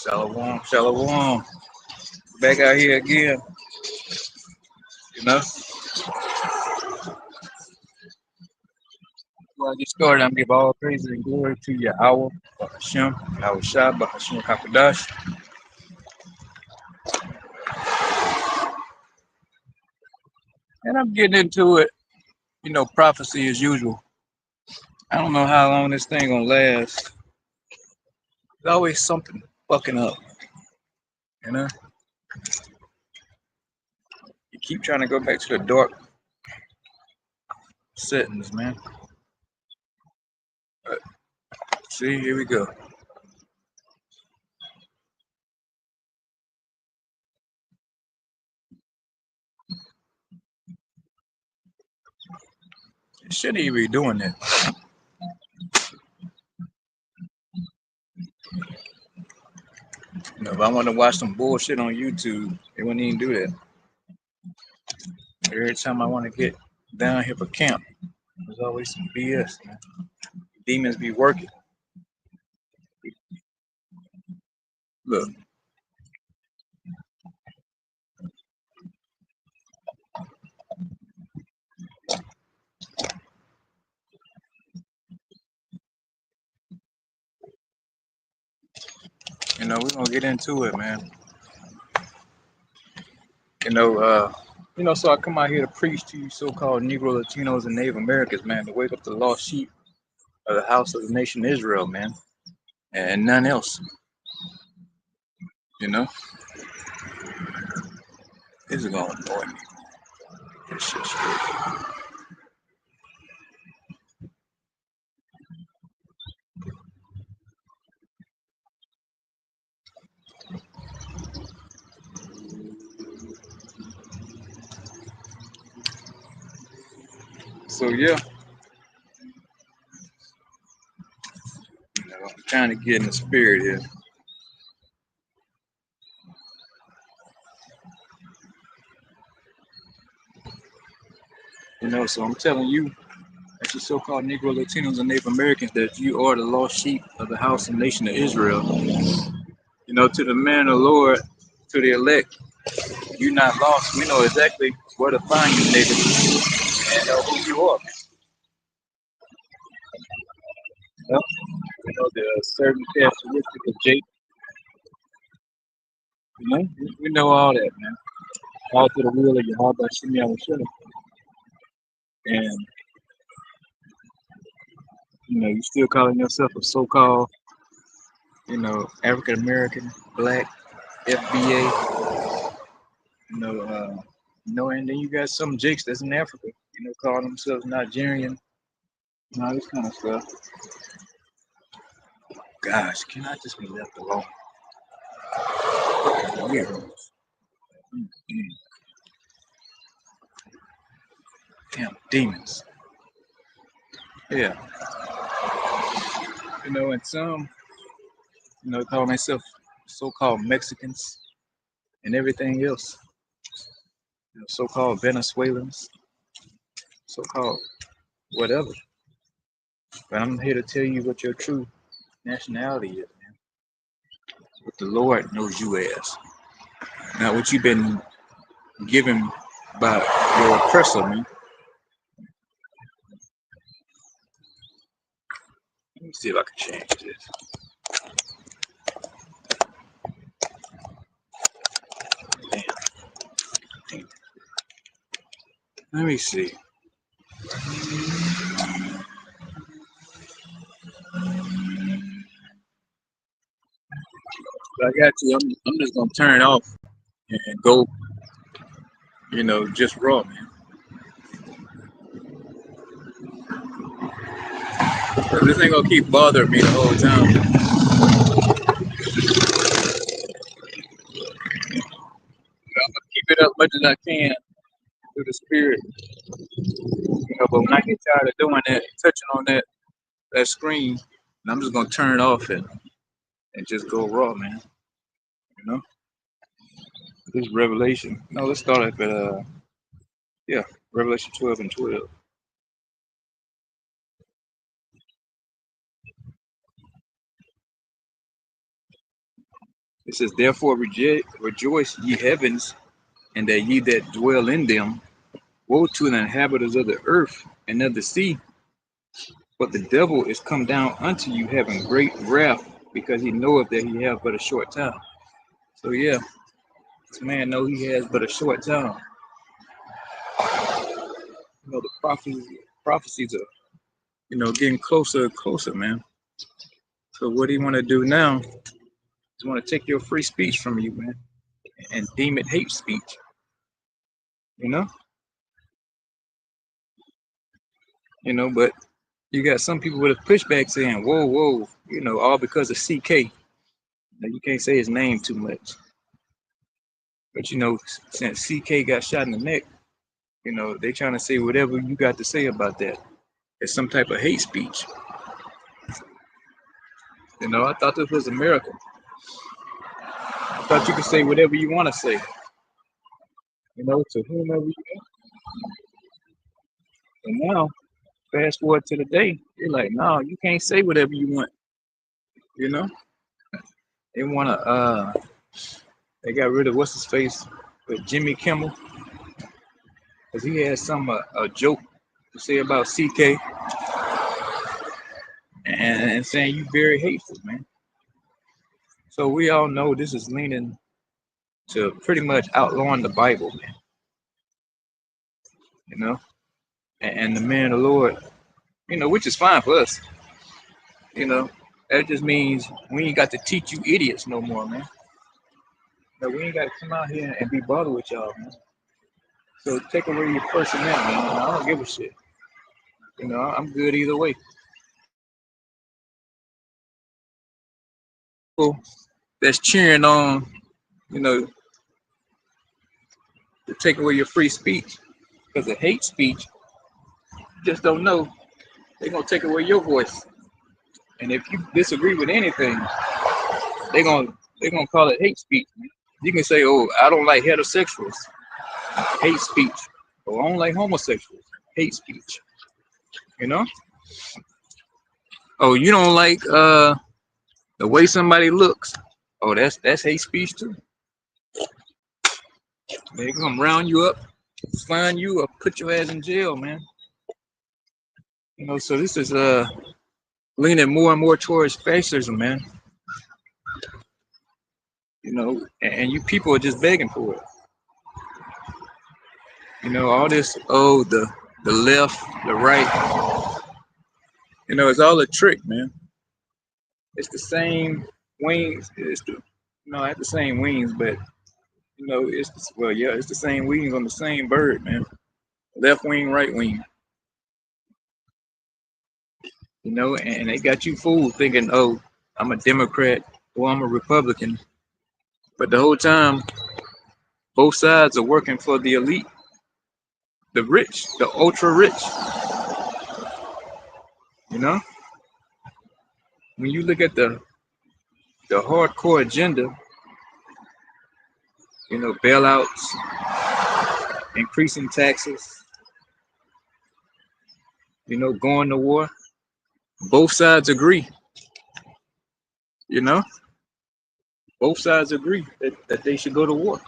Shalom, shalom. Back out here again, you know. Before I get started, I'm give all praise and glory to Yahweh, Hashem, Yahweh Shah, Hashem Kakadash. And I'm getting into it, prophecy as usual. I don't know how long this thing gonna last. There's always something fucking up, you know. You keep trying to go back to the dark settings, man. But see, here we go. You shouldn't even be doing that. If I want to watch some bullshit on YouTube, they wouldn't even do that. Every time I want to get down here for camp, there's always some BS, man. Demons be working. Look, we're gonna get into it, man. So I come out here to preach to you so-called Negro, Latinos, and Native Americans, man, to wake up the lost sheep of the house of the nation Israel, man, and none else. This is gonna annoy me. This shit's crazy. So yeah, I'm trying to get in the spirit here. So I'm telling you, as you so-called Negro, Latinos, and Native Americans, that you are the lost sheep of the house and nation of Israel. To the man of the Lord, to the elect, you're not lost. We know exactly where to find you, nigga, and know who you are. Yep. We know the certain characteristics of Jake. We know all that, man. All to the will of your heart by Shimei Awashim. And you still calling yourself a so-called, African American, black, FBA, and then you got some jakes that's in Africa, calling themselves Nigerian, and all this kind of stuff. Gosh, can I just be left alone? Weirdos. Damn demons. Yeah. And some, call myself so-called Mexicans and everything else. So-called Venezuelans, so-called whatever. But I'm here to tell you what your true nationality is, man. What the Lord knows you as. Not what you've been given by your oppressor, man. Let me see if I can change this. Damn. Let me see. I got you. I'm just gonna turn it off and go, just raw, man. This ain't gonna keep bothering me the whole time. I'm gonna keep it up as much as I can through the spirit. But when I get tired of doing that, touching on that screen, I'm just gonna turn it off and just go raw, man. This is Revelation. No, let's start at Revelation 12 and 12. It says, therefore rejoice, ye heavens, and that ye that dwell in them. Woe to the inhabitants of the earth and of the sea, but the devil is come down unto you having great wrath, because he knoweth that he have but a short time. So yeah, this man know he has but a short time. The prophecies are, getting closer and closer, man. So what he want to do now is want to take your free speech from you, man, and deem it hate speech. You know, but you got some people with a pushback saying, "Whoa, whoa," all because of CK. Now, you can't say his name too much, but since CK got shot in the neck, they trying to say whatever you got to say about that. It's some type of hate speech. I thought this was America. I thought you could say whatever you want to say, to whomever you want. And now, fast forward to the day, you're like, no, you can't say whatever you want. They want to, they got rid of what's his face with Jimmy Kimmel, because he had a joke to say about CK, and saying you very hateful, man. So we all know this is leaning to pretty much outlawing the Bible, man. And the man of the Lord, which is fine for us. That just means we ain't got to teach you idiots no more, man. We ain't got to come out here and be bothered with y'all, man. So take away your personality, man. I don't give a shit. I'm good either way. People that's cheering on, to take away your free speech because of hate speech, you just don't know they're gonna take away your voice. And if you disagree with anything, they're gonna call it hate speech. You can say, "Oh, I don't like heterosexuals," hate speech. Or I don't like homosexuals, hate speech. Oh, you don't like the way somebody looks. Oh, that's hate speech too. They come round you up, find you, or put your ass in jail, man. So this is leaning more and more towards fascism, man. And you people are just begging for it. All this, the left, the right, it's all a trick, man. It's the same wings. It's the same wings, but it's the same wings on the same bird, man. Left wing, right wing. And they got you fooled thinking, oh, I'm a Democrat or I'm a Republican. But the whole time, both sides are working for the elite, the rich, the ultra rich. When you look at the hardcore agenda, bailouts, increasing taxes, going to war, both sides agree. Both sides agree that they should go to war.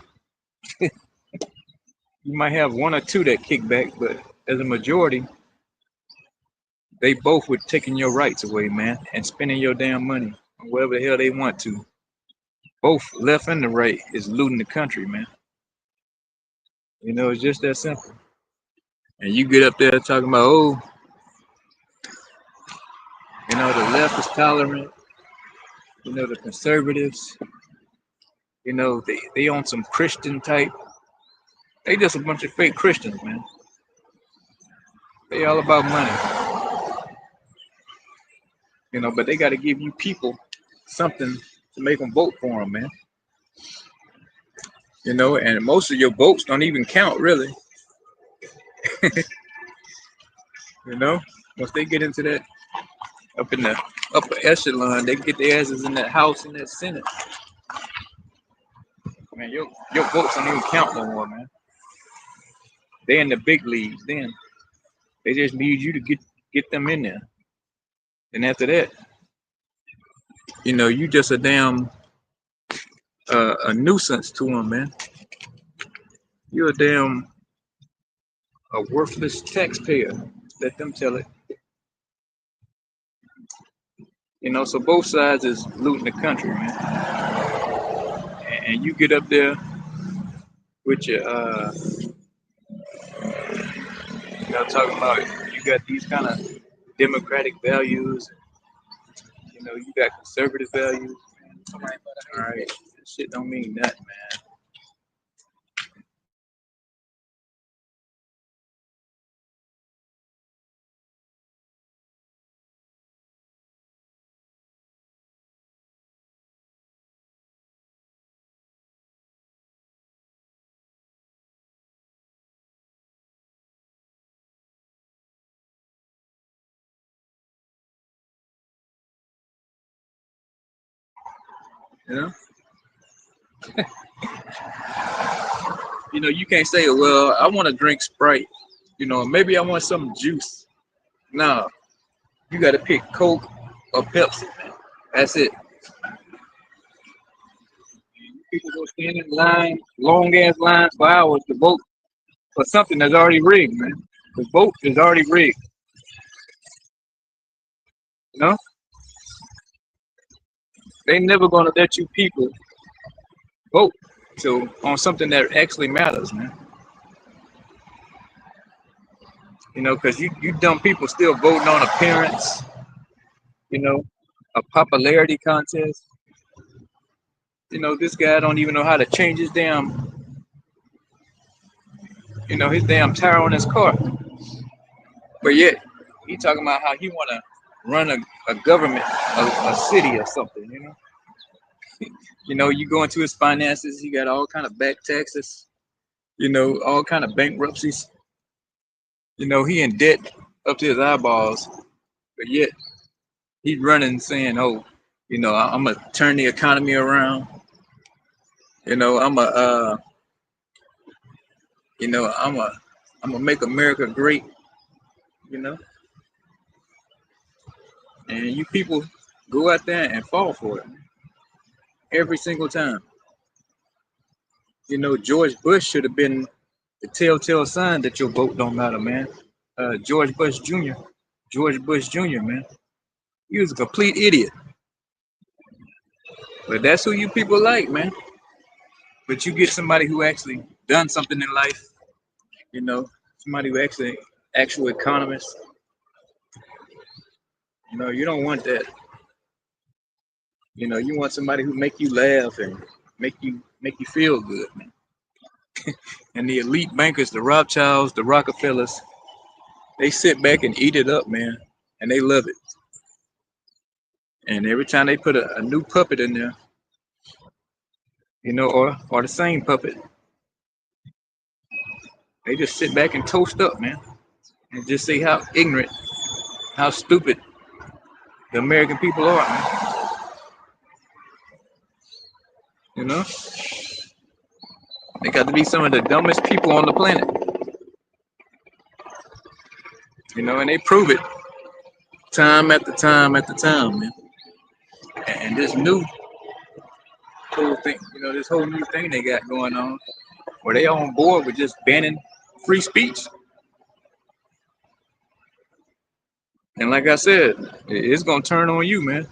You might have one or two that kick back, but as a majority, they both were taking your rights away, man, and spending your damn money on whatever the hell they want to. Both left and the right is looting the country, man. It's just that simple. And you get up there talking about, oh, the left is tolerant, the conservatives, they on some Christian type. They just a bunch of fake Christians, man. They all about money. But they got to give you people something to make them vote for them, man. And most of your votes don't even count, really. Once they get into that up in the upper echelon, they get their asses in that House and that Senate. Man, your votes don't even count no more, man. They're in the big leagues then. They just need you to get them in there. And after that, you just a damn a nuisance to them, man. You're a worthless taxpayer. Let them tell it. So both sides is looting the country, man. And you get up there with your, talking about you got these kind of democratic values. You got conservative values. All right, that shit don't mean nothing, man. You know, you can't say, well, I want to drink Sprite. Maybe I want some juice. No, you got to pick Coke or Pepsi, man. That's it. People go stand in line, long ass lines for hours to vote for something that's already rigged, man. The vote is already rigged. You know, they never gonna let you people vote on something that actually matters, man. Because you dumb people still voting on appearance. You know, a popularity contest. This guy don't even know how to change his damn tire on his car. But yet, he talking about how he want to run a government, a city or something. You go into his finances. He got all kind of back taxes. All kind of bankruptcies. He in debt up to his eyeballs. But yet, he's running saying, "Oh, I'm gonna turn the economy around. I'm a, I'm gonna make America great." You know, and you people go out there and fall for it every single time. George Bush should have been the telltale sign that your vote don't matter, man. George Bush Jr. George Bush Jr. Man, he was a complete idiot. But that's who you people like, man. But you get somebody who actually done something in life, you know, somebody who actual economist. You don't want that. You want somebody who make you laugh and make you feel good, man. And the elite bankers, the Rothschilds, the Rockefellers, they sit back and eat it up, man, and they love it. And every time they put a new puppet in there, or the same puppet, they just sit back and toast up, man, and just see how ignorant, how stupid the American people are, man. You know, they got to be some of the dumbest people on the planet. And they prove it time after time after time, man. And this new whole thing, this whole new thing they got going on, where they on board with just banning free speech. And like I said, it's gonna turn on you, man.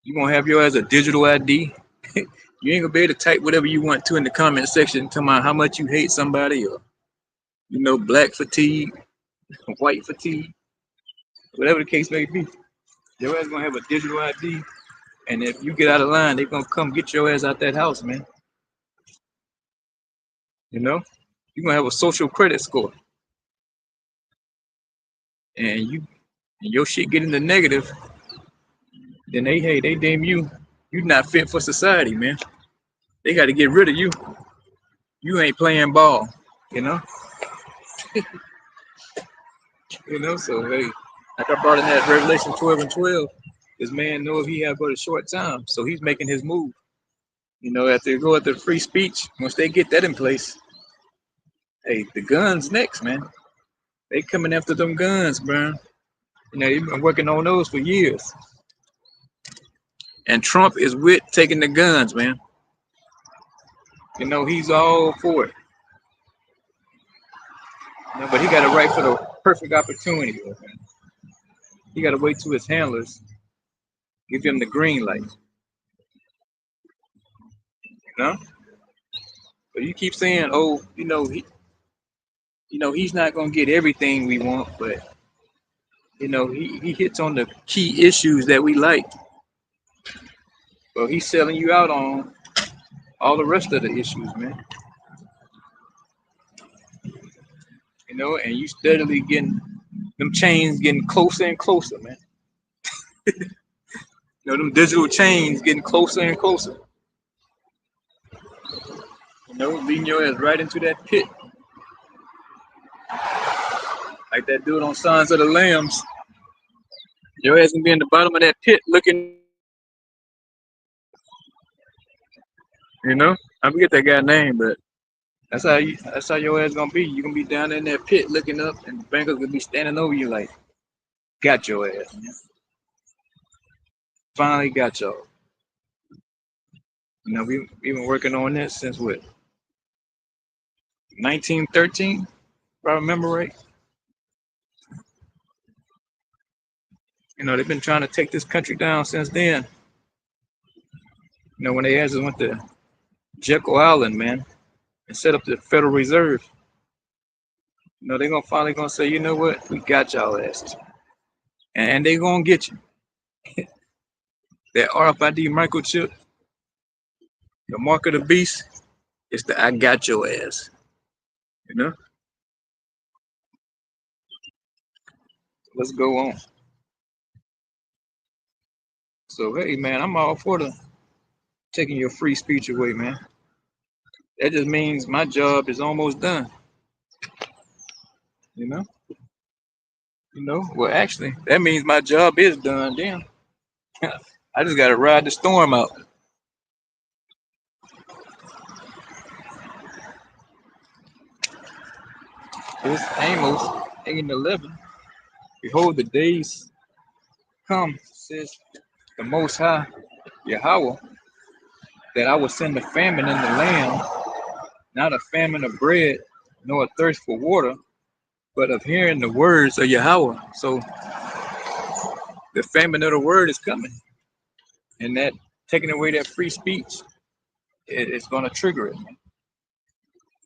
You gonna have your as a digital ID. You ain't gonna be able to type whatever you want to in the comment section, talking about how much you hate somebody, or black fatigue, white fatigue, whatever the case may be. Your ass gonna have a digital ID, and if you get out of line, they gonna come get your ass out that house, man. You're gonna have a social credit score, and your shit get in the negative, then they deem you not fit for society, man. They got to get rid of you. You ain't playing ball, you know. So hey, like I brought in that Revelation 12:12, this man know if he have but a short time, so he's making his move. After they go after free speech, once they get that in place, hey, the guns next, man. They coming after them guns, bro. They've been working on those for years. And Trump is with taking the guns, man. You know, he's all for it. You know, but he got to wait for the perfect opportunity. Man. He got to wait till his handlers give him the green light. You know? But you keep saying, oh, he's not gonna get everything we want, but he hits on the key issues that we like. But he's selling you out on all the rest of the issues, man. You know, and you steadily getting them chains getting closer and closer, man. You know, them digital chains getting closer and closer. You know, leading your ass right into that pit. Like that dude on Sons of the Lambs. Your ass gonna be in the bottom of that pit looking, you know? I forget that guy's name, but that's how your ass gonna be. You gonna be down in that pit looking up and the bankers gonna be standing over you like, got your ass, man. Finally got y'all. You know, we've been working on this since what? 1913, if I remember right. You know, they've been trying to take this country down since then. You know, when they asses went to Jekyll Island, man, and set up the Federal Reserve. You know, they're gonna finally gonna say, you know what, we got y'all asses. And they gonna get you. That RFID microchip, the mark of the beast, it's the I got your ass. You know? Let's go on. So hey man, I'm all for the taking your free speech away, man. That just means my job is almost done. You know? Well actually that means my job is done, damn. I just gotta ride the storm out. It's Amos 8:11. Behold the days come, says the most high Yahweh, that I will send a famine in the land, not a famine of bread, nor a thirst for water, but of hearing the words of Yahweh. So the famine of the word is coming, and that taking away that free speech, it's going to trigger it.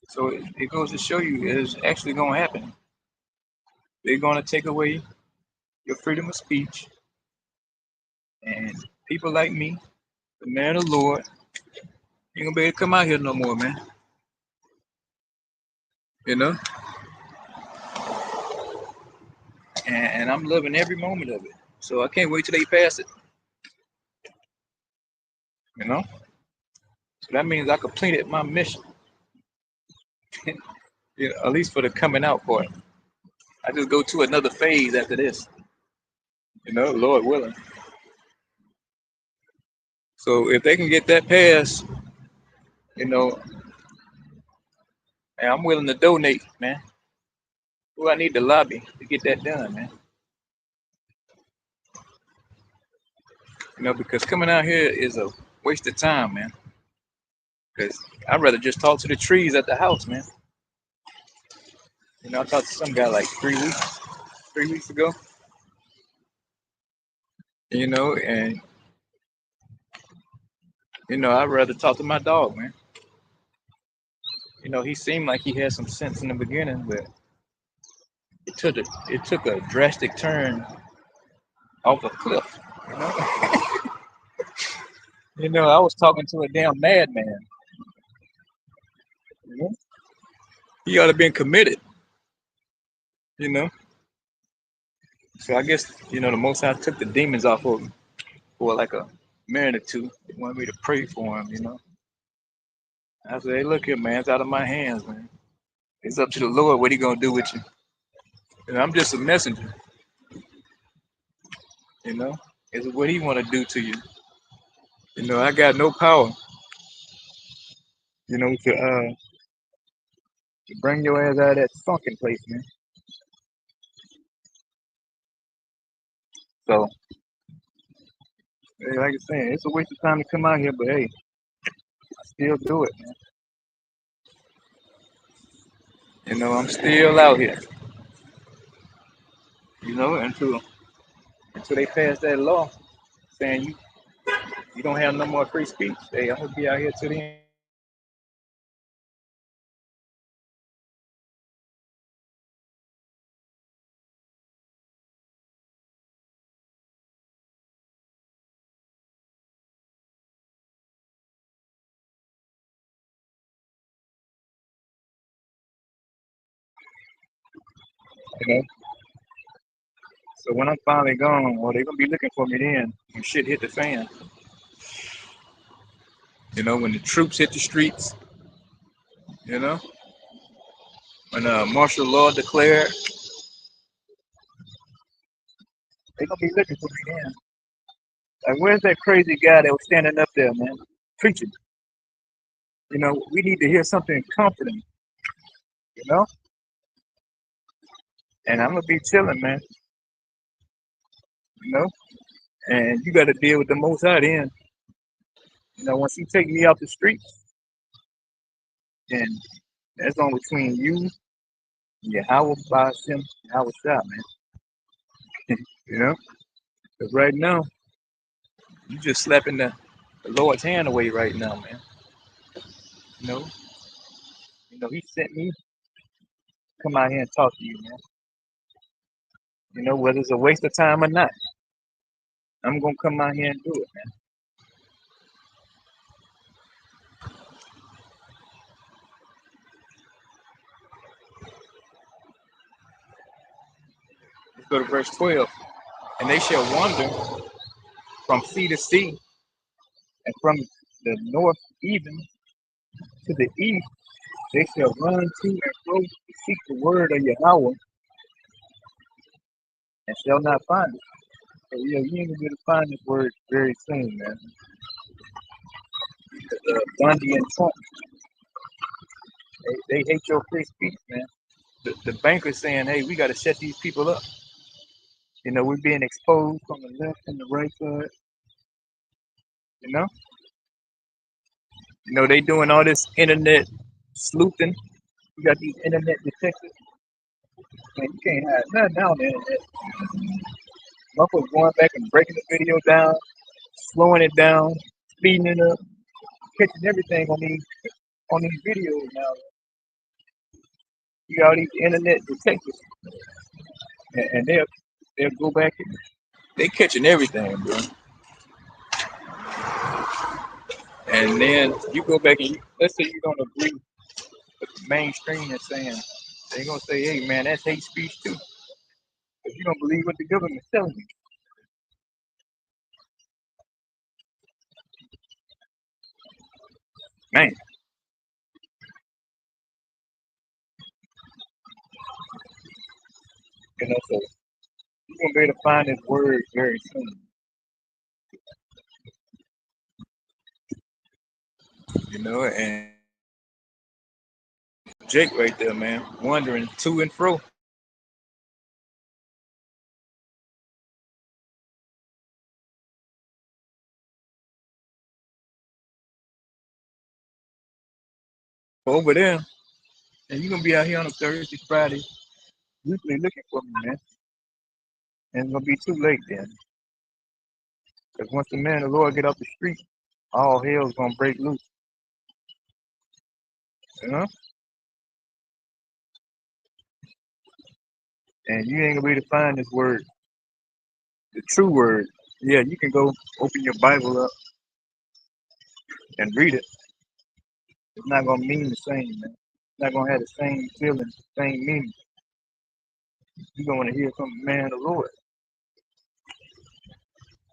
So it goes to show you it's actually going to happen. They're going to take away your freedom of speech, and people like me, the man of the Lord, ain't gonna be able to come out here no more, man. You know, and I'm loving every moment of it. So I can't wait till they pass it. You know, so that means I completed my mission. You know, at least for the coming out part. I just go to another phase after this. You know, Lord willing. So if they can get that passed, you know, and I'm willing to donate, man. Who I need to lobby to get that done, man. You know, because coming out here is a waste of time, man. Because I'd rather just talk to the trees at the house, man. You know, I talked to some guy like 3 weeks ago. You know, and I'd rather talk to my dog, man. You know, he seemed like he had some sense in the beginning, but it took a drastic turn off a cliff. You know, I was talking to a damn madman. You know, he ought to been committed. You know, so I guess the Most High took the demons off of him for like a minute or two. They wanted me to pray for him. I said, hey, look here, man, it's out of my hands, man. It's up to the Lord what He gonna do with you. I'm just a messenger. It's what He want to do to you. I got no power. To bring your ass out of that sunken place, man. So Hey, like I said, it's a waste of time to come out here, but hey, I still do it, man. I'm still out here. Until they pass that law saying you don't have no more free speech. Hey, I'm gonna be out here to the end. You know? So when I'm finally gone, well, they're gonna be looking for me then when shit hit the fan. When the troops hit the streets, you know, when martial law declared, they're gonna be looking for me then. Like, where's that crazy guy that was standing up there, man, preaching? We need to hear something comforting, you know. And I'm gonna be chilling, man, you know. And you got to deal with the Most High then. Once He take me out the streets, then that's on between you and Yahweh by Hashem, Yahweh Shah, man. You know, because right now you just slapping the Lord's hand away right now, man. You know, He sent me to come out here and talk to you, man. Whether it's a waste of time or not, I'm gonna come out here and do it, man. Let's go to verse 12. And they shall wander from sea to sea, and from the north even to the east. They shall run to and fro to seek the word of Yahweh, and shall not find it. So yeah, you ain't gonna be able to find this word very soon, man. Bundy and Trump, they hate your free speech, man. The bankers saying, hey, we got to shut these people up. We're being exposed from the left and the right side. You know, they doing all this internet sleuthing. You got these internet detectives, man. You can't hide nothing on the internet. Motherfuckers going back and breaking the video down, slowing it down, speeding it up, catching everything on these videos now. You got all these internet detectives, and they'll go back and they catching everything, bro. And then you go back and let's say you don't agree with the mainstream is saying, they're gonna say, hey man, that's hate speech too. If you don't believe what the government's telling you, man, so you're gonna be able to find this word very soon. And Jake right there, man, wandering to and fro. Over there, and you're gonna be out here on a Thursday, Friday, usually looking for me, man. And it's gonna be too late then. Because once the man of the Lord get off the street, all hell's gonna break loose. You know? And you ain't gonna be able to find this word, the true word. Yeah, you can go open your Bible up and read it. It's not gonna mean the same, man. It's not gonna have the same feeling, same meaning. You're gonna want to hear from the man of the Lord.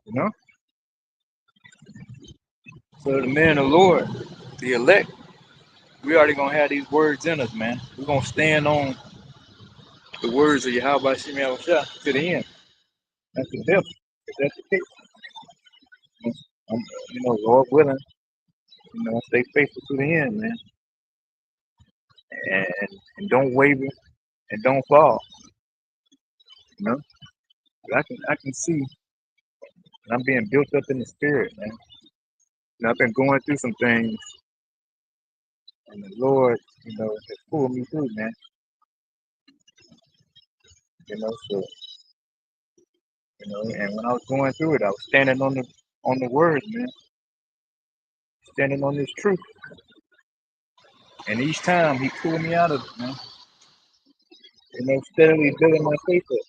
You know? So the man of the Lord, the elect, we already gonna have these words in us, man. We're gonna stand on the words of Yahweh Shem Yahushua to the end. That's the devil. If that's the case, Lord willing, stay faithful to the end, man. And don't waver and don't fall. You know, I can see And I'm being built up in the spirit, man. And I've been going through some things, and the Lord, has pulled me through, man. So and when I was going through it, I was standing on the word, man, standing on this truth. And each time he pulled me out of it, man. Steadily building my faith up.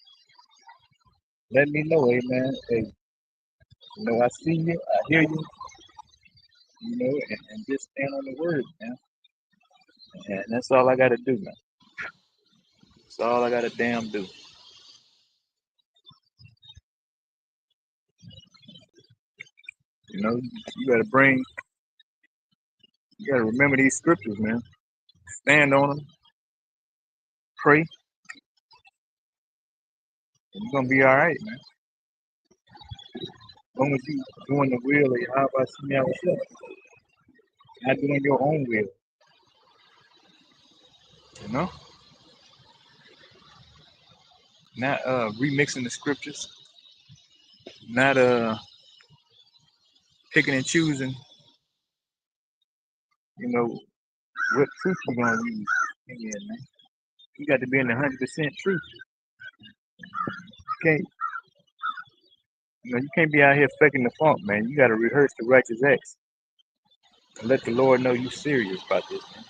Let me know, amen. Hey, I see you, I hear you, and just stand on the word, man. And that's all I gotta do, man. That's all I gotta damn do. You gotta remember these scriptures, man. Stand on them, pray, and you're gonna be all right, man. As long as you doing the will of Yahweh Shemi yourself, not doing your own will, you know, not remixing the scriptures, not picking and choosing, what truth you're gonna use in here, man. You got to be in the 100% truth. You can't, you can't be out here faking the funk, man. You got to rehearse the righteous acts and let the Lord know you're serious about this, man.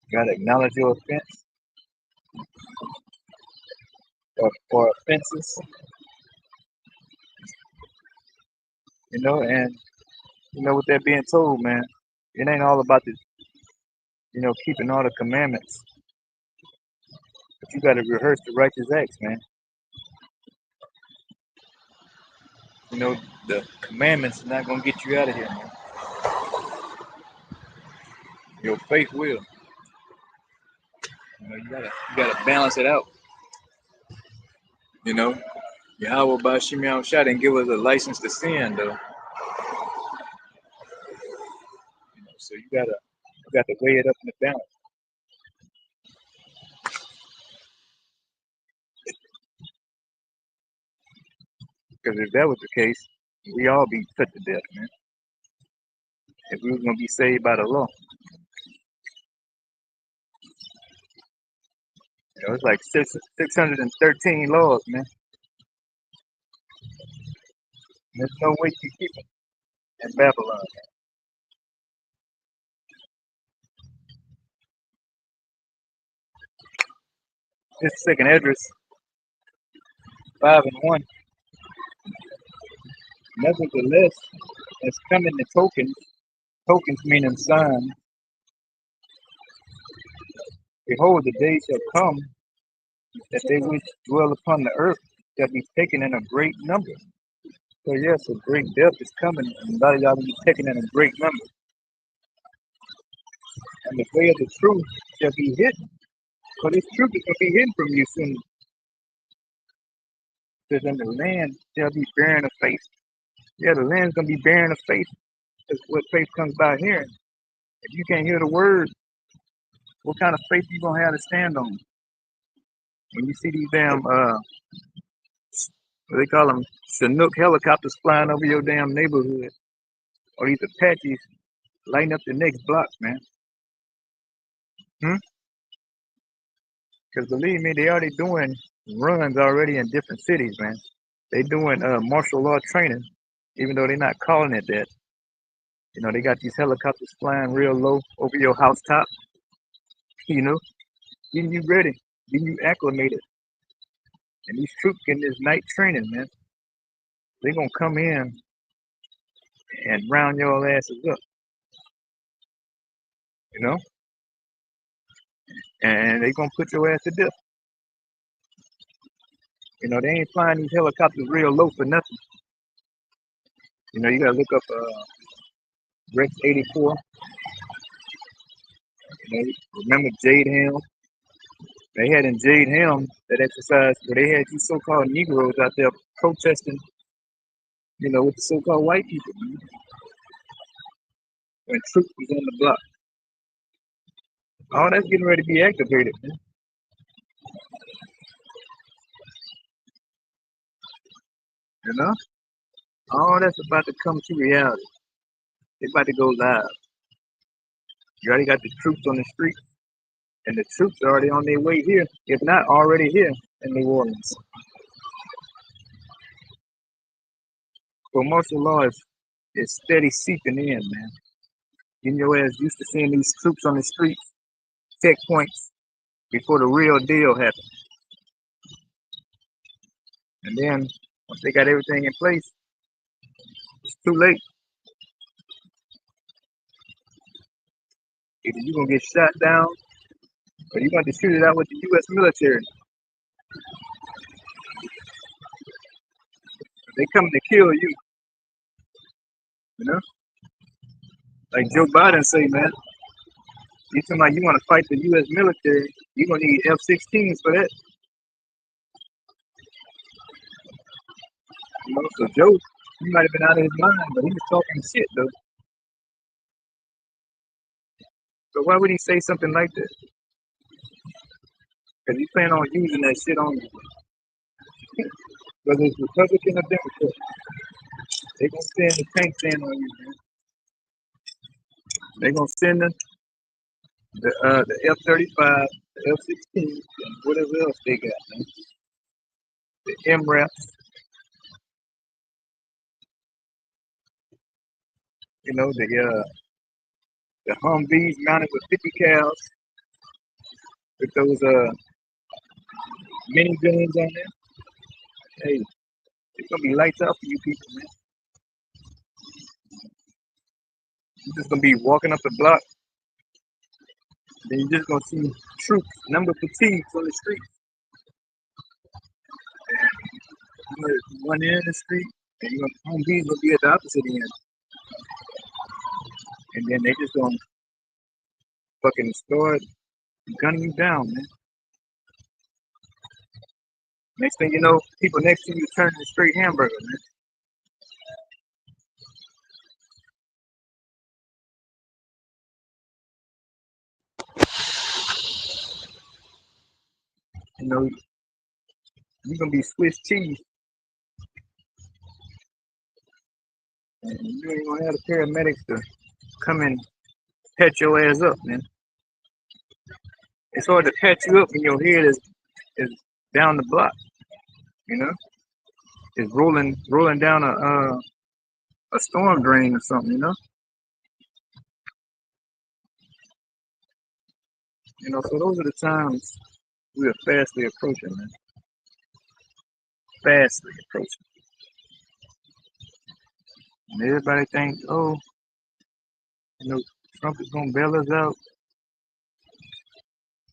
You got to acknowledge your offense or offenses, and with that being told, man, it ain't all about the, keeping all the commandments, but you got to rehearse the righteous acts, man. The commandments are not gonna get you out of here, man. Your faith will. You gotta balance it out. Yahweh by Shemi Shai didn't give us a license to sin, though. So you got to weigh it up in the balance. Because if that was the case, we all be put to death, man. If we was gonna be saved by the law, it's like 613 laws, man. There's no way you keep it in Babylon. This second address, 5:1. Nevertheless, as coming the tokens meaning signs, behold, the days shall come that they which dwell upon the earth shall be taken in a great number. So yes, a great death is coming, and a lot of y'all will be taken in a great number. And the way of the truth shall be hidden. So this truth is going to be hidden from you soon. Because in the land shall be barren of faith. Yeah, the land's going to be barren of faith. That's what faith comes by hearing. If you can't hear the word, what kind of faith you going to have to stand on? When you see these damn, what they call them, Chinook helicopters flying over your damn neighborhood, or these Apaches lighting up the next block, man. Because believe me, they already doing runs already in different cities, man. They doing martial law training, even though they're not calling it that. They got these helicopters flying real low over your housetop, getting you ready, getting you acclimated. And these troops getting this night training, man. They're going to come in and round your asses up, and they're going to put your ass to death. They ain't flying these helicopters real low for nothing. You got to look up Rex 84. Remember Jade Helm? They had in Jade Helm that exercise where they had these so-called Negroes out there protesting, with the so-called white people, when troops was on the block. All that's getting ready to be activated, man. You know, all that's about to come to reality. It's about to go live. You already got the troops on the street, and the troops are already on their way here, if not already here in New Orleans. So martial law is steady seeping in, man. Getting your ass used to seeing these troops on the streets, checkpoints, before the real deal happened. And then once they got everything in place, it's too late. Either you're gonna get shot down or you're gonna have to shoot it out with the US military. They coming to kill you, you know? Like Joe Biden say, man, you talking about you wanna fight the US military, you're gonna need F-16s for that. You know, so Joe, he might have been out of his mind, but he was talking shit though. So why would he say something like that? Because he plan on using that shit on you. Whether it's Republican or Democrat, they gonna send the tanks in on you, man. They gonna send the F-35, the F-16, and whatever else they got, man. The MRAPs, you know, the Humvees mounted with 50 cals with those mini guns on there. Hey, it's gonna be lights out for you people, man. You're just gonna be walking up the block, then you're just gonna see troops, number fatigues on the street. You know, one end of the street, and you're gonna Humvees will be at the opposite end, and then they just gonna fucking start gunning you down, man. Next thing you know, people next to you turning to straight hamburger, man. You know, you're gonna be Swiss cheese, and you ain't gonna have the paramedics to come and patch your ass up, man. It's hard to patch you up when your head is down the block, you know. It's rolling down a storm drain or something, you know. You know, so those are the times we are fastly approaching, man. Fastly approaching. And everybody thinks, oh, you know, Trump is gonna bail us out.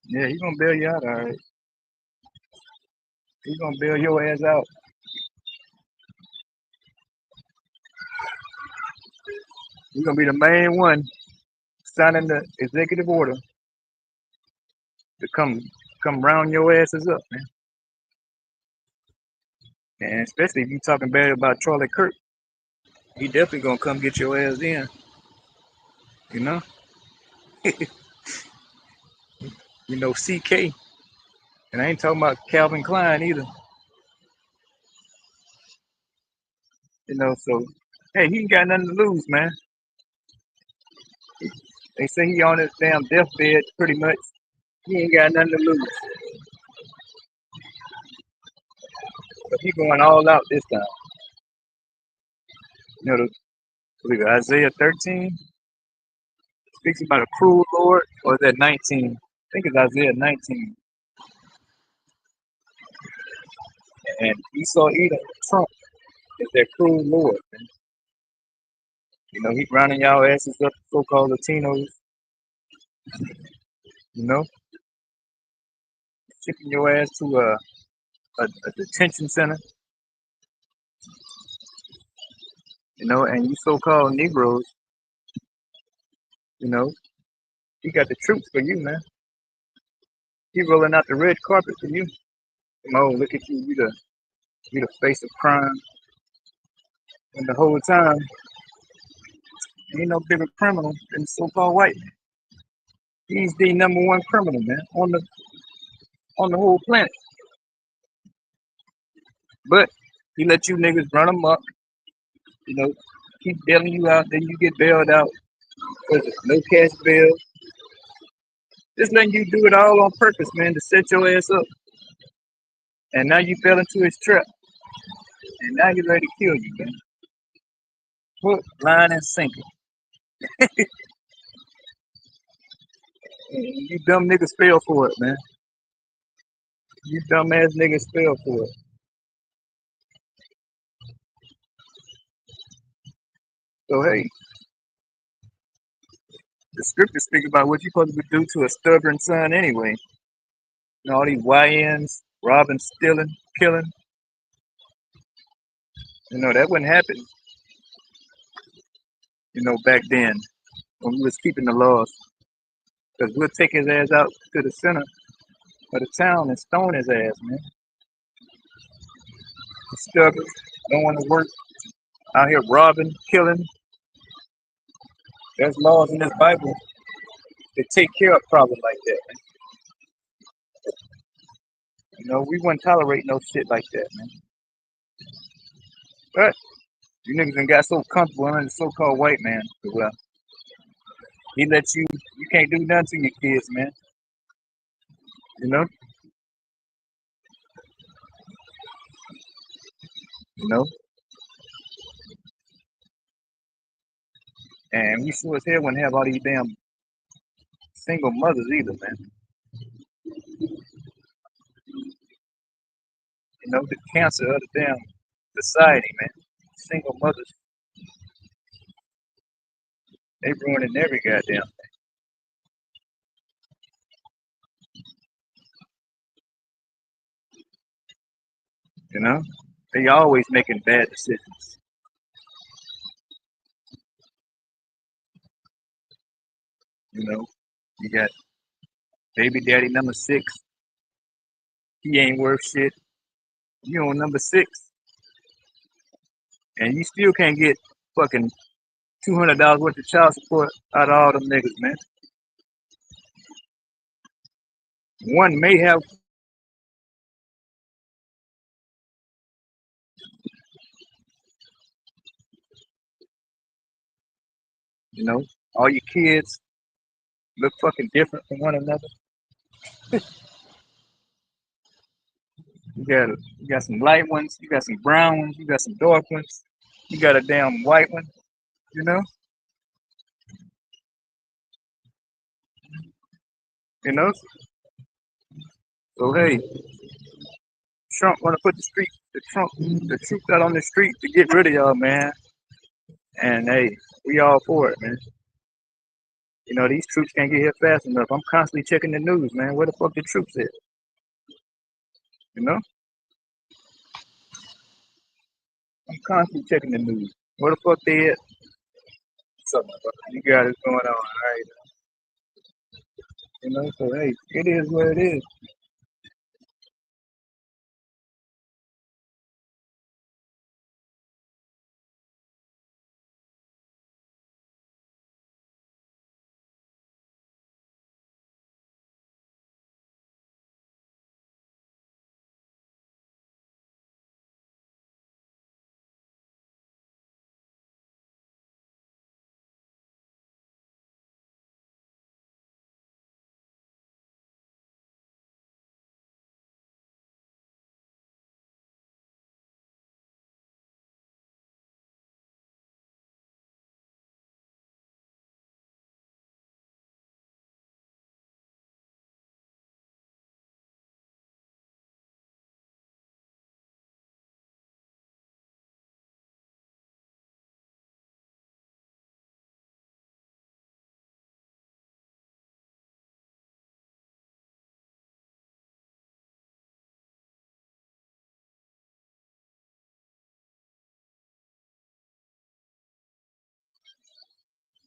Yeah, he's gonna bail you out, all right. He's gonna bail your ass out. He's gonna be the main one signing the executive order to come round your asses up, man. And especially if you talking bad about Charlie Kirk, he definitely gonna come get your ass in, you know. You know, CK, and I ain't talking about Calvin Klein either. You know, so hey, he ain't got nothing to lose, man. They say he on his damn deathbed, pretty much. He ain't got nothing to lose, but he going all out this time. You know, believe it, Isaiah 13 speaks about a cruel Lord, or is that 19? I think it's Isaiah 19. And Esau Edom, Trump, is that cruel Lord, man. You know, he rounding y'all asses up, so-called Latinos, you know, shipping your ass to a detention center, you know, and you so-called Negroes, you know, he got the troops for you, man. He rolling out the red carpet for you. Oh, look at you, you the face of crime. And the whole time, ain't no bigger criminal than so-called white man. He's the number one criminal, man, on the whole planet. But He let you niggas run amok, you know, keep bailing you out, then you get bailed out. No cash bail. Just letting you do it all on purpose, man, to set your ass up. And now you fell into his trap. And now he's ready to kill you, man. Hook, line, and sinker. You dumb niggas fell for it, man. You dumbass niggas fell for it. So hey, the scriptures speak about what you're supposed to do to a stubborn son anyway. You know, all these YNs, robbing, stealing, killing. You know, that wouldn't happen, back then when we was keeping the laws. Because we'll take his ass out to the center of the town and stone his ass, man. He's stubborn, don't want to work, out here robbing, killing. There's laws in this Bible that take care of problems like that, man. We wouldn't tolerate no shit like that, man. But you niggas done got so comfortable under the so-called white man. Well, he lets you can't do nothing to your kids, man. You know? You know? And we sure as hell wouldn't have all these damn single mothers either, man. The cancer of the damn society, man. Single mothers, they ruining every goddamn thing. They always making bad decisions. You got baby daddy number 6. He ain't worth shit. You on number 6, and you still can't get fucking $200 worth of child support out of all them niggas, man. One may have, all your kids look fucking different from one another. You got some light ones, you got some brown ones, you got some dark ones, you got a damn white one, you know? You know? So hey, Trump wanna put the troops out on the street to get rid of y'all, man. And hey, we all for it, man. These troops can't get here fast enough. I'm constantly checking the news, man. Where the fuck the troops at? You know? I'm constantly checking the news. Where the fuck they at? So you got it going on, all right? So hey, it is what it is.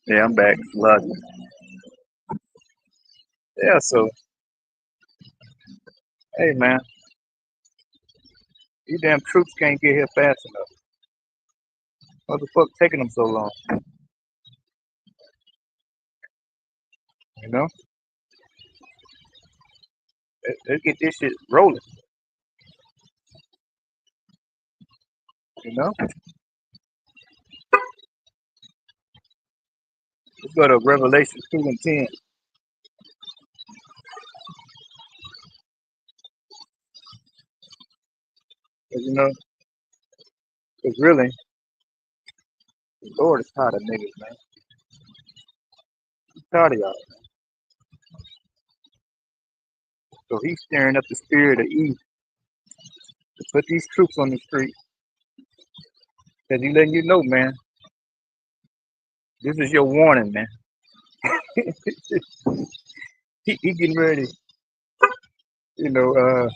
Yeah, I'm back. Luck. Yeah, so hey man, these damn troops can't get here fast enough. What the fuck taking them so long? You know? Let's get this shit rolling. You know, let's go to Revelation 2:10. You know, because really, the Lord is tired of niggas, man. He's tired of y'all. So he's stirring up the spirit of Eve to put these troops on the street. Because he's letting you know, man, this is your warning, man. he getting ready, you know,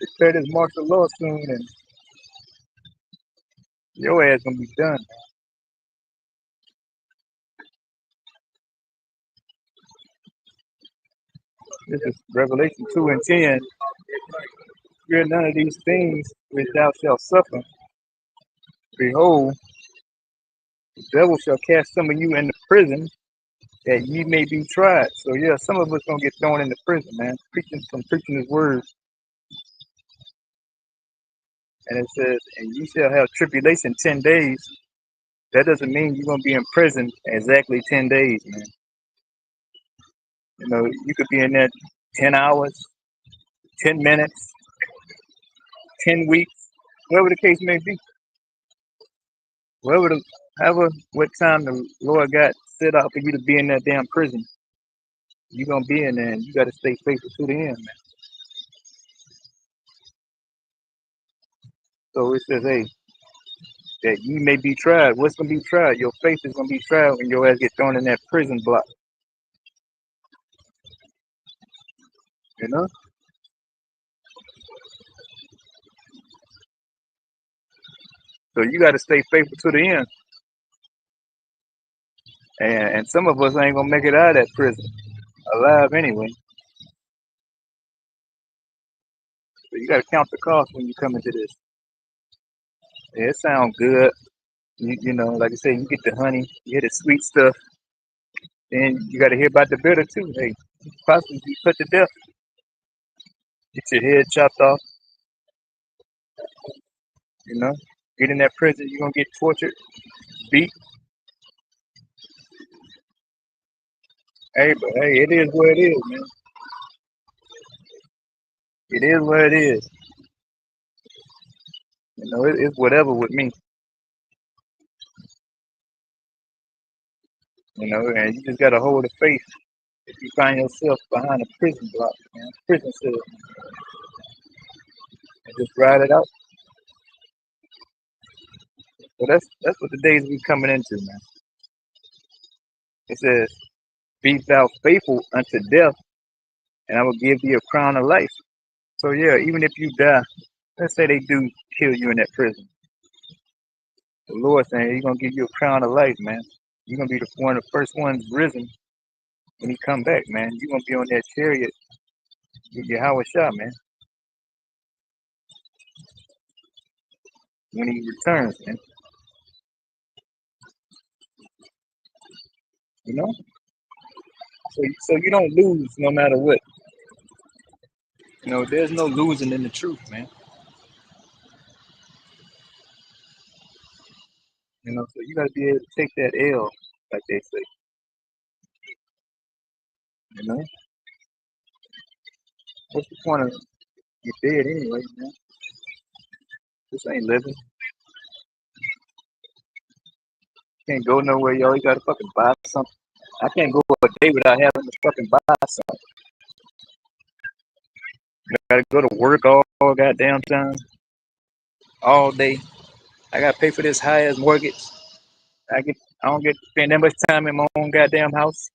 declare this martial law soon, and your ass gonna be done. This is Revelation 2:10. Fear none of these things which thou shalt suffer. Behold, the devil shall cast some of you into prison that ye may be tried. So yeah, some of us gonna get thrown into prison, man, preaching his words. And it says, and ye shall have tribulation 10 days. That doesn't mean you're gonna be in prison exactly 10 days, man. You know, you could be in there 10 hours, 10 minutes, 10 weeks, whatever the case may be. However, what time the Lord got set out for you to be in that damn prison, you're gonna be in there, and you gotta stay faithful to the end, man. So it says, hey, that ye may be tried. What's gonna be tried? Your faith is gonna be tried when your ass get thrown in that prison block. You know? So you gotta stay faithful to the end. And some of us ain't gonna make it out of that prison alive anyway. So you gotta count the cost when you come into this. Yeah, it sounds good. You know, like I say, you get the honey, you get the sweet stuff, then you gotta hear about the bitter too. Hey, possibly be put to death, get your head chopped off, you know. Get in that prison, you're gonna get tortured, beat. Hey, but hey, it is what it is, man. It is what it is. You know, it's whatever with me. You know, and you just gotta hold the faith if you find yourself behind a prison block, man, prison cell, and just ride it out. So that's what the days we coming into, man. It says, "Be thou faithful unto death, and I will give thee a crown of life." So yeah, even if you die, let's say they do kill you in that prison, the Lord saying He's gonna give you a crown of life, man. You're gonna be one of the first ones risen when He come back, man. You're gonna be on that chariot with your Howard Shah, man, when He returns, man. You know, so you don't lose no matter what. You know, there's no losing in the truth, man. You know, so you gotta be able to take that L, like they say. You know, what's the point of you dead anyway, man? This ain't living. Can't go nowhere, yo. You gotta fucking buy something. I can't go a day without having to fucking buy something. Gotta go to work all goddamn time, all day. I gotta pay for this high ass mortgage. I don't get to spend that much time in my own goddamn house.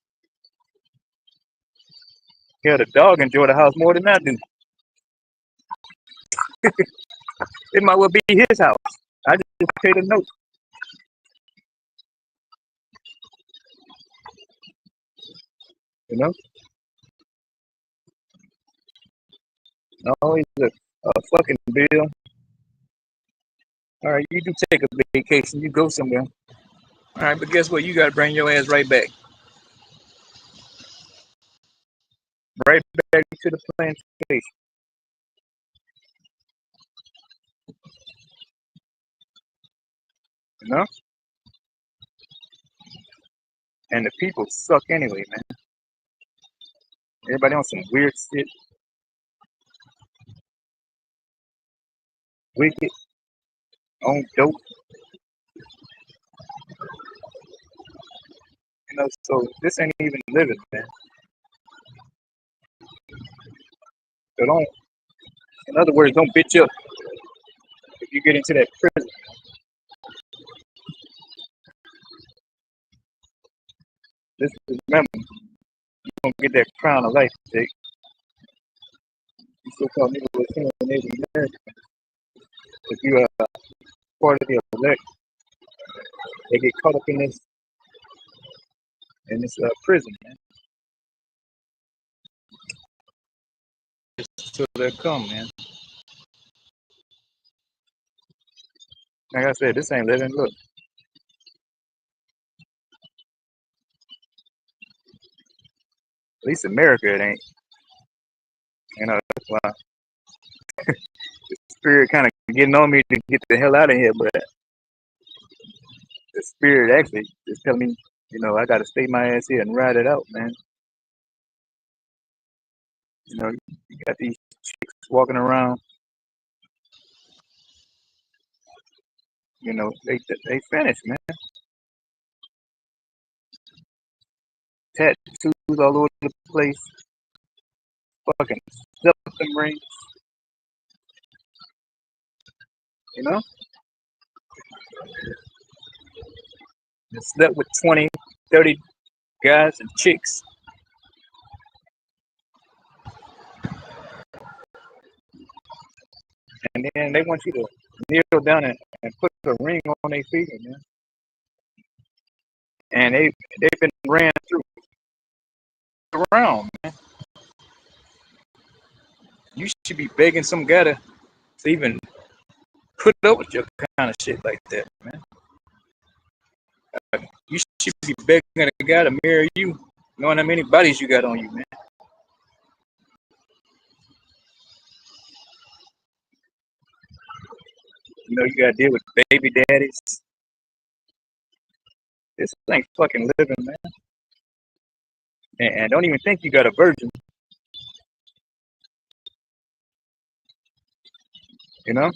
Hell, the dog enjoy the house more than I do. It might well be his house. I just pay the note, you know. Always a fucking bill. All right, you do take a vacation, you go somewhere. All right, but guess what? You gotta bring your ass right back to the plantation. you know. And the people suck anyway, man. Everybody on some weird shit, wicked, on dope, you know. So this ain't even living, man. So don't, in other words, don't bitch up if you get into that prison. Just remember, you gonna get that crown of life, Jake. You so-called niggas with sin and Native American. If you are part of the elect, they get caught up in this prison, man. Till they come, man. Like I said, this ain't living. Look, at least America it ain't. You know, that's why the spirit kind of getting on me to get the hell out of here. But the spirit actually is telling me, you know, I got to stay my ass here and ride it out, man. You know, you got these chicks walking around. You know, they finished, man. Tattoos all over the place. Fucking septum rings. You know, and slept with 20, 30 guys and chicks. And then they want you to kneel down and put a ring on their finger, man. And they've been ran through around, man. You should be begging some guy to even put up with your kind of shit like that, man. You should be begging a guy to marry you, knowing how many bodies you got on you, man. You know, you gotta deal with baby daddies. This ain't fucking living, man. And don't even think you got a virgin, you know?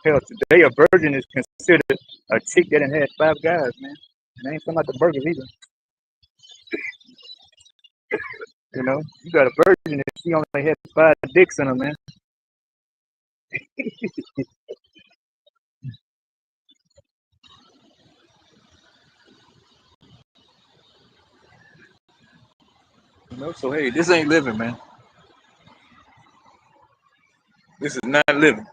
Hell, today a virgin is considered a chick that done had 5 guys, man. And I ain't talking about the burgers either. You know, you got a virgin if she only had 5 dicks in her, man. You know, so hey, this ain't living, man. This is not living.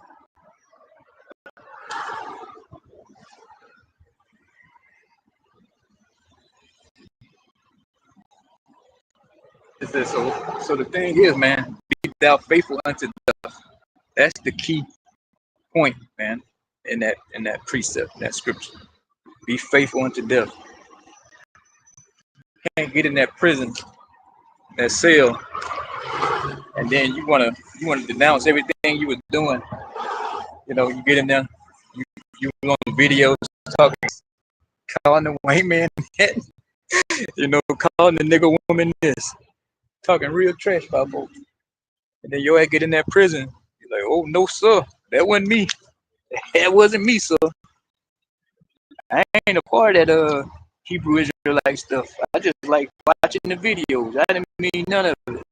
It says so. So the thing is, man, be thou faithful unto death. That's the key point, man, in that precept, that scripture. Be faithful unto death. Can't get in that prison, that cell, and then you wanna denounce everything you were doing. You know, you get in there, you on videos talking, calling the white man that, you know, calling the nigga woman this, talking real trash about folks. And then your ass get in that prison, you're like, oh no sir, that wasn't me. That wasn't me, sir. I ain't a part of that Hebrew Israelite stuff. I just like watching the videos. I didn't mean none of it.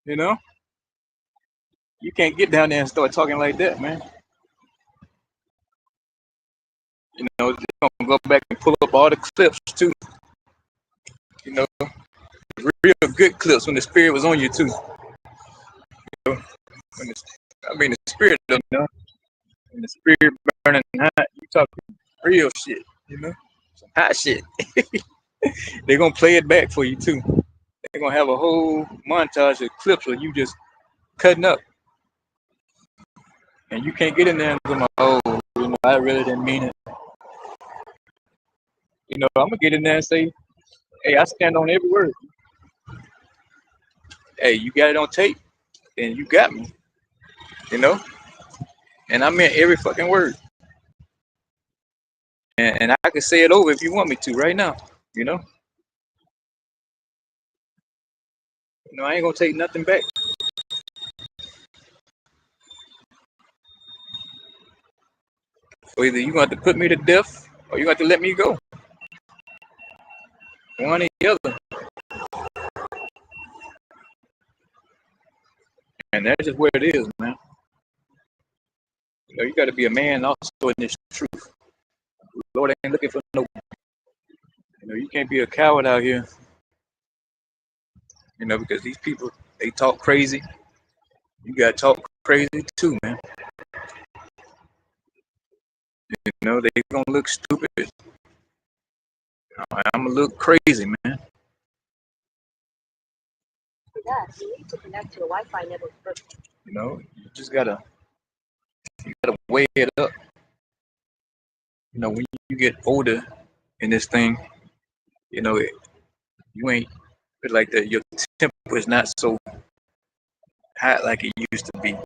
You know? You can't get down there and start talking like that, man. You know, they're gonna go back and pull up all the clips too. You know, real good clips when the spirit was on you too. You know? When the spirit, you know, when the spirit burning hot, you talking real shit. You know, some hot shit. They're gonna play it back for you too. They're gonna have a whole montage of clips of you just cutting up, and you can't get in there and go, "Oh, you know, I really didn't mean it." You know, I'm gonna get in there and say, "Hey, I stand on every word. Hey, you got it on tape, and you got me." You know, and I meant every fucking word. And I can say it over if you want me to right now. You know, I ain't gonna take nothing back. So either you going to put me to death or you going to let me go. One or the other. And that's just where it is, man. You got to be a man also in this truth. Lord ain't looking for no. You can't be a coward out here. Because these people, they talk crazy. You got to talk crazy too, man. They going to look stupid. I'm going to look crazy, man. For that, you need to connect to a Wi-Fi network first. You just gotta weigh it up. When you get older in this thing, you ain't like that. Your temper is not so hot like it used to be.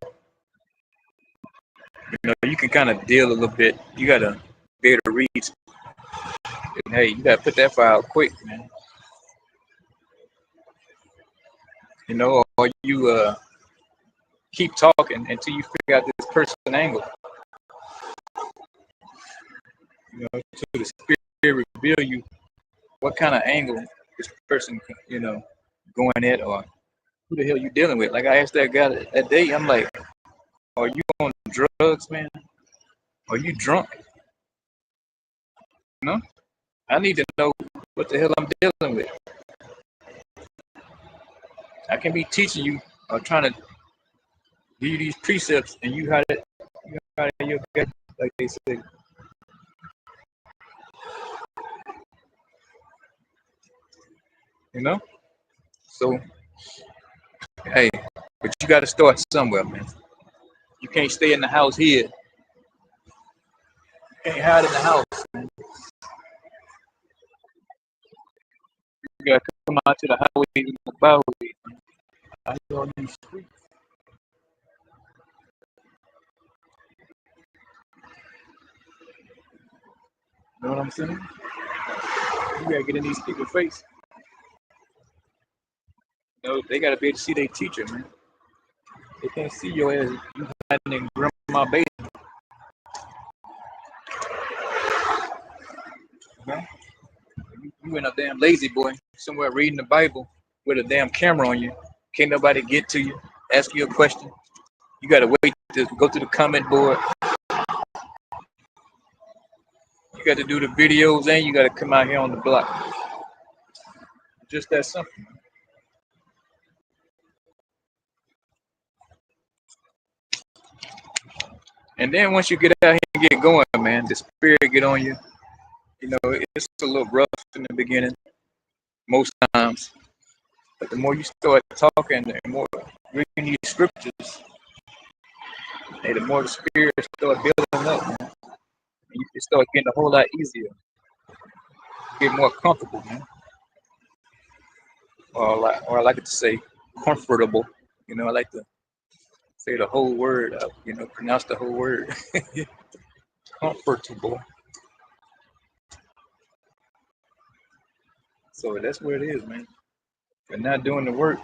You can kind of deal a little bit. You gotta be able to read. And hey, you gotta put that file quick, man. Or you keep talking until you figure out this person angle. To the spirit reveal you what kind of angle this person, going at, or who the hell you dealing with. Like I asked that guy that day, I'm like, are you on drugs, man? Are you drunk? I need to know what the hell I'm dealing with. I can be teaching you or trying to give you these precepts and you had it, your gut, like they say. So hey, but you got to start somewhere, man. You can't stay in the house here. You can't hide in the house, man. You got to come out to the highways and the byways, man. Out here on these streets. You know what I'm saying? You gotta get in these people's face. They gotta be able to see their teacher, man. They can't see your ass. You hiding in grandma basement. You in a damn lazy boy somewhere reading the Bible with a damn camera on you. Can't nobody get to you, ask you a question. You gotta wait to go to the comment board. You got to do the videos and you got to come out here on the block. Just that simple. And then once you get out here and get going, man, the spirit get on you. It's a little rough in the beginning, most times. But the more you start talking, the more reading these scriptures, hey, the more the spirit start building up, man. And you can start getting a whole lot easier. Get more comfortable, man. Or I like to say comfortable. I like to say the whole word, pronounce the whole word. Comfortable. So that's where it is, man. If you're not doing the work,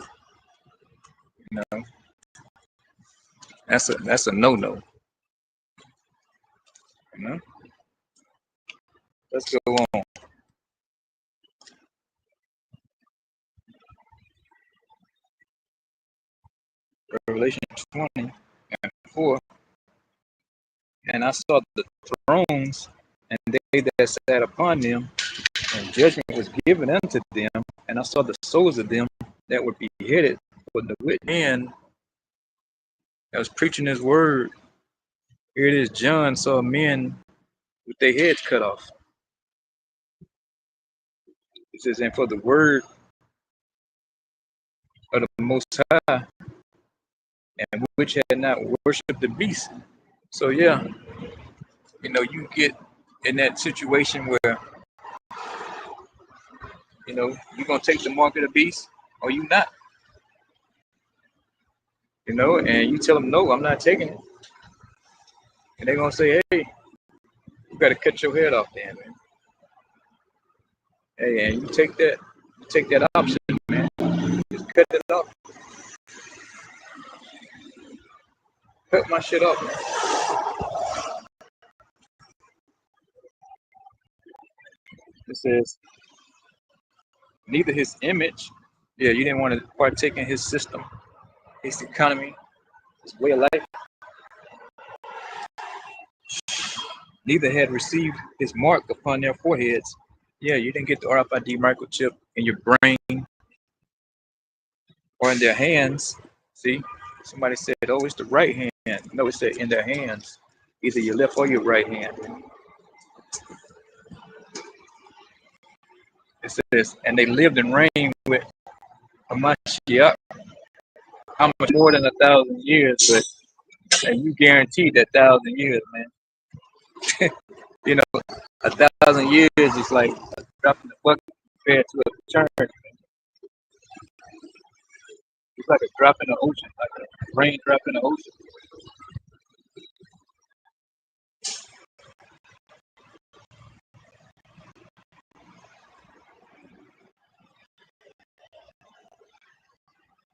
that's a no-no. Let's go on. Revelation 20:4. And I saw the thrones and they that sat upon them, and judgment was given unto them. And I saw the souls of them that were beheaded for the witness that was preaching his word. Here it is, John saw men with their heads cut off. It says, and for the word of the Most High, and which had not worshipped the beast. So yeah, you get in that situation where you're gonna take the mark of the beast or you not. And you tell them no, I'm not taking it. And they're gonna say, hey, You gotta cut your head off then, man. Hey, and you take that option, man. Just cut it off. Cut my shit off, man. It says neither his image, yeah, you didn't want to partake in his system, his economy, his way of life. Neither had received his mark upon their foreheads. Yeah, you didn't get the RFID microchip in your brain or in their hands. See, somebody said, oh, it's the right hand. No, it said in their hands, either your left or your right hand. It says, and they lived and reigned with Hamashiach. How much more than 1,000 years? But and you guaranteed that 1,000 years, man. You know, 1,000 years is like a drop in the bucket compared to a eternity. It's like a drop in the ocean, like a raindrop in the ocean.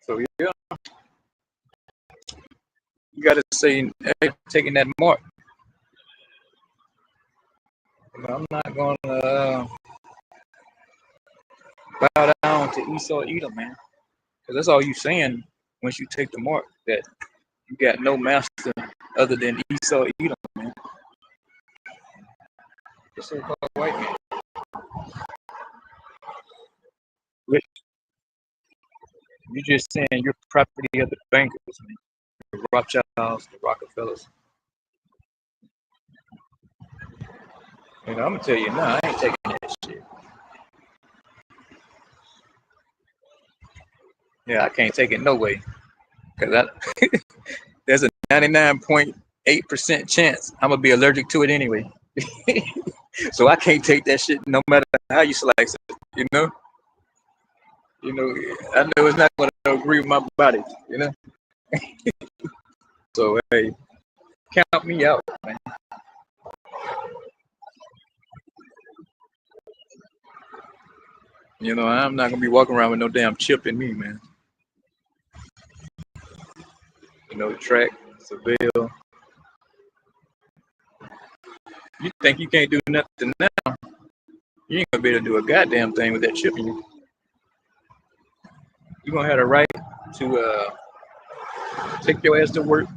So yeah, you got to say, hey, taking that mark. You know, I'm not going to bow down to Esau Edom, man, because that's all you saying once you take the mark, that you got no master other than Esau Edom, man. The so-called white man. Which you just saying you're property of the bankers, man. The Rothschilds, the Rockefellers. You know, I'm gonna tell you now, I ain't taking that shit. Yeah, I can't take it no way, cause there's a 99.8% chance I'm gonna be allergic to it anyway. So I can't take that shit no matter how you slice it. You know, I know it's not gonna agree with my body. You know, so hey, count me out, man. You know, I'm not gonna be walking around with no damn chip in me, man. You know, track, Seville. You think you can't do nothing now? You ain't gonna be able to do a goddamn thing with that chip in you. You gonna have the right to take your ass to work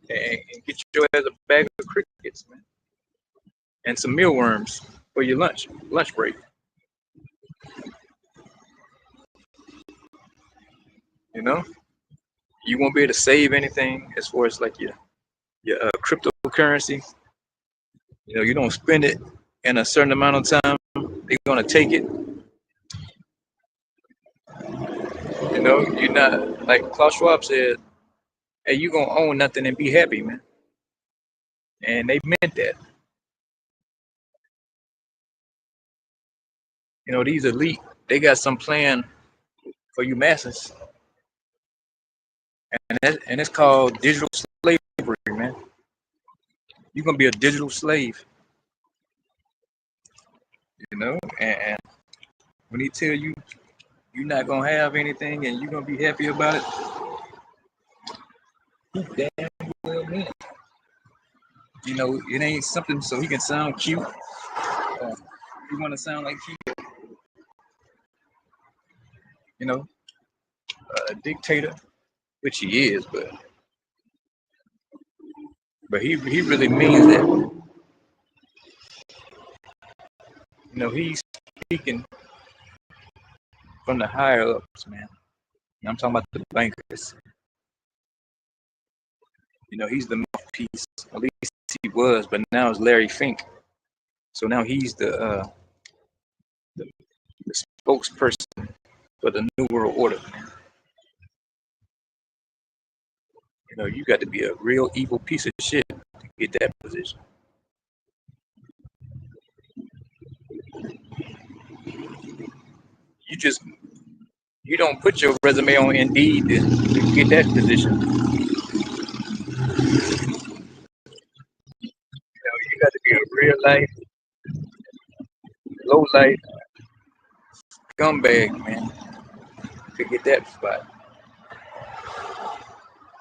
and get your ass a bag of crickets, man, and some mealworms for your lunch break. You know, you won't be able to save anything as far as like your cryptocurrency. You know, you don't spend it in a certain amount of time, they're gonna take it. You know, you're not like Klaus Schwab said, hey, you gonna own nothing and be happy, man. And they meant that. You know, these elite, they got some plan for you masses. And it's called digital slavery, man. You're gonna be a digital slave. You know, and when he tell you you're not gonna have anything and you're gonna be happy about it, he damn well mean it. You know, it ain't something so he can sound cute. You want to sound like he, you know, a dictator, which he is, but he really means that. You know, he's speaking from the higher ups, man. I'm talking about the bankers. You know, he's the mouthpiece. At least he was, but now it's Larry Fink. So now he's the spokesperson for the New World Order, man. You know, you got to be a real evil piece of shit to get that position. You don't put your resume on Indeed to get that position. You know, life, low life, scumbag, man, to get that spot.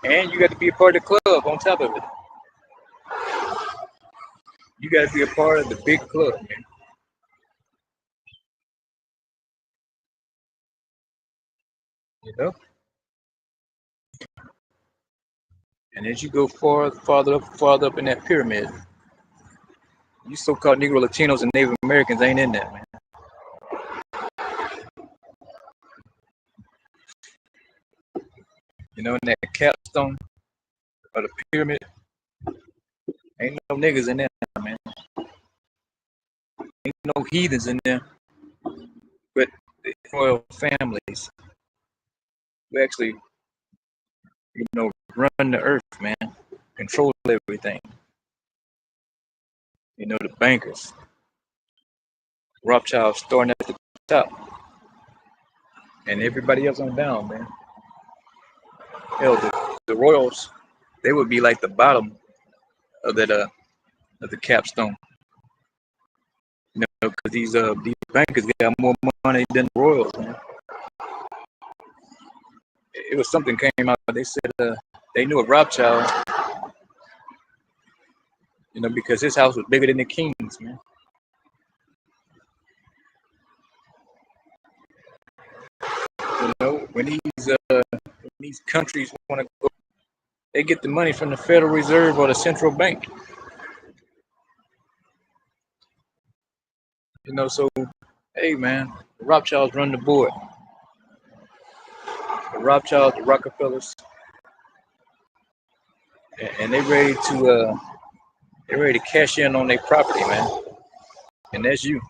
And you got to be a part of the club on top of it. You got to be a part of the big club, man. You know? And as you go farther up in that pyramid, you so-called Negro Latinos and Native Americans ain't in that, man. You know, in that capstone of the pyramid, ain't no niggas in there, man. Ain't no heathens in there, but the royal families who actually, run the earth, man, control everything. You know, the bankers, Rothschild starting at the top, and everybody else on down, man. Hell, the royals, they would be like the bottom of that of the capstone. You know, because these bankers got more money than the royals, man. It was something came out. They said they knew a Rothschild, because his house was bigger than the king's, man. You know, when these countries want to go, they get the money from the Federal Reserve or the central bank. You know, so hey, man, the Rothschilds run the board. The Rothschilds, the Rockefellers, and they ready to cash in on their property, man. And that's you.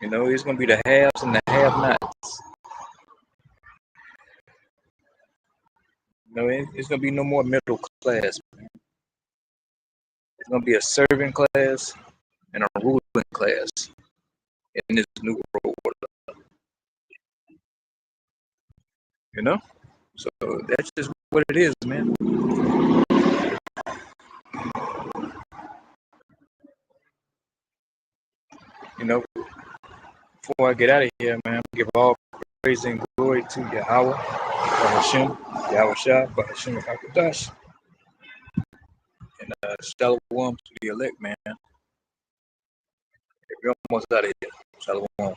You know, it's gonna be the haves and the have-nots. You know, it's gonna be no more middle class, man. It's gonna be a serving class and a ruling class in this new world order. You know, so that's just what it is, man. You know, before I get out of here, man, give all praise and glory to Yahweh, Hashem, Yahweh Shah, Hashem Hakadash, and Shalom to the elect, man. We're almost out of here. Shalom.